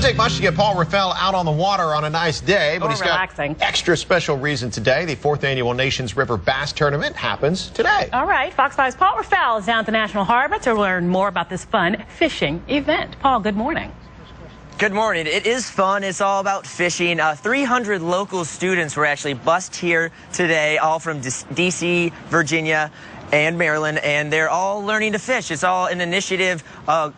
Doesn't take much to get Paul Raffel out on the water on a nice day, but he's relaxing. got extra special reason today. The 4th annual Nations River Bass Tournament happens today. All right, Fox 5's Paul Raffel is down at the National Harbor to learn more about this fun fishing event. Paul, good morning. Good morning. It is fun. It's all about fishing. 300 local students were actually bused here today, all from D.C., Virginia, and Maryland, and they're all learning to fish. It's all an initiative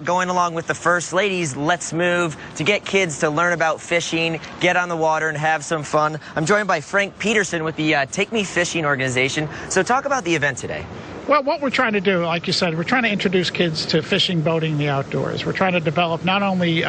going along with the First Lady's Let's Move to get kids to learn about fishing, get on the water, and have some fun. I'm joined by Frank Peterson with the Take Me Fishing organization. So talk about the event today. Well, what we're trying to do, like you said, we're trying to introduce kids to fishing, boating, the outdoors. We're trying to develop not only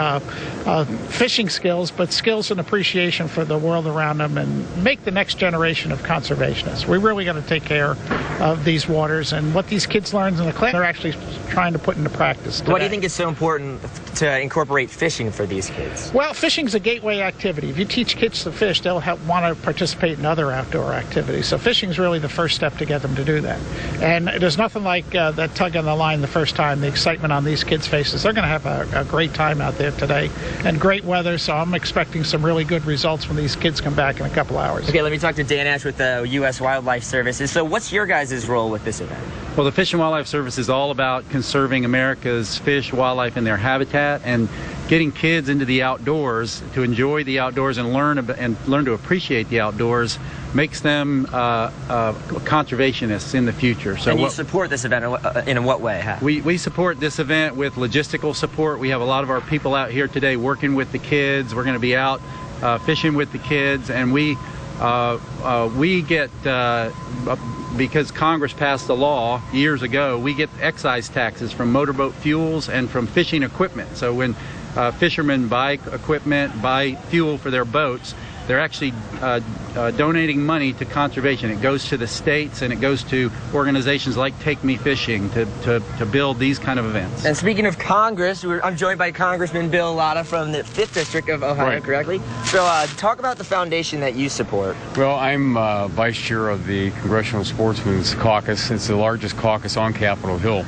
fishing skills, but skills and appreciation for the world around them and make the next generation of conservationists. We really got to take care of these waters, and what these kids learn in the class, they're actually trying to put into practice today. Why do you think it's so important to incorporate fishing for these kids? Well, fishing's a gateway activity. If you teach kids to fish, they'll want to participate in other outdoor activities. So fishing's really the first step to get them to do that. And there's nothing like that tug on the line the first time, the excitement on these kids' faces. They're going to have a great time out there today and great weather, so I'm expecting some really good results when these kids come back in a couple hours. Okay, let me talk to Dan Ash with the U.S. Wildlife Service. So what's your guys' role with this event? Well, the Fish and Wildlife Service is all about conserving America's fish, wildlife, and their habitat, and getting kids into the outdoors to enjoy the outdoors and learn to appreciate the outdoors makes them conservationists in the future. So, and you support this event in what way? Huh? We support this event with logistical support. We have a lot of our people out here today working with the kids. We're going to be out fishing with the kids, and we get because Congress passed the law years ago, we get excise taxes from motorboat fuels and from fishing equipment. So when fishermen buy equipment, buy fuel for their boats, they're actually donating money to conservation. It goes to the states and it goes to organizations like Take Me Fishing to build these kind of events. And speaking of Congress, I'm joined by Congressman Bill Latta from the 5th District of Ohio, correctly? So talk about the foundation that you support. Well, I'm vice chair of the Congressional Sportsmen's Caucus. It's the largest caucus on Capitol Hill.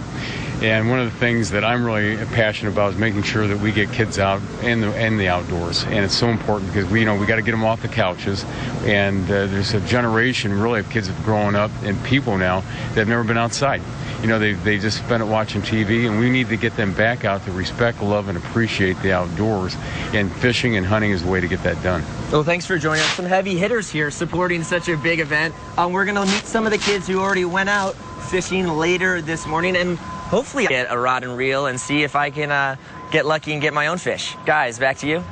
And one of the things that I'm really passionate about is making sure that we get kids out in the outdoors. And it's so important because we got to get them off the couches. And there's a generation really of kids that have grown up and people now that have never been outside. They just spend it watching TV, and we need to get them back out to respect, love, and appreciate the outdoors. And fishing and hunting is the way to get that done. Well, thanks for joining us. Some heavy hitters here supporting such a big event. We're going to meet some of the kids who already went out fishing later this morning, and hopefully get a rod and reel and see if I can get lucky and get my own fish. Guys, back to you.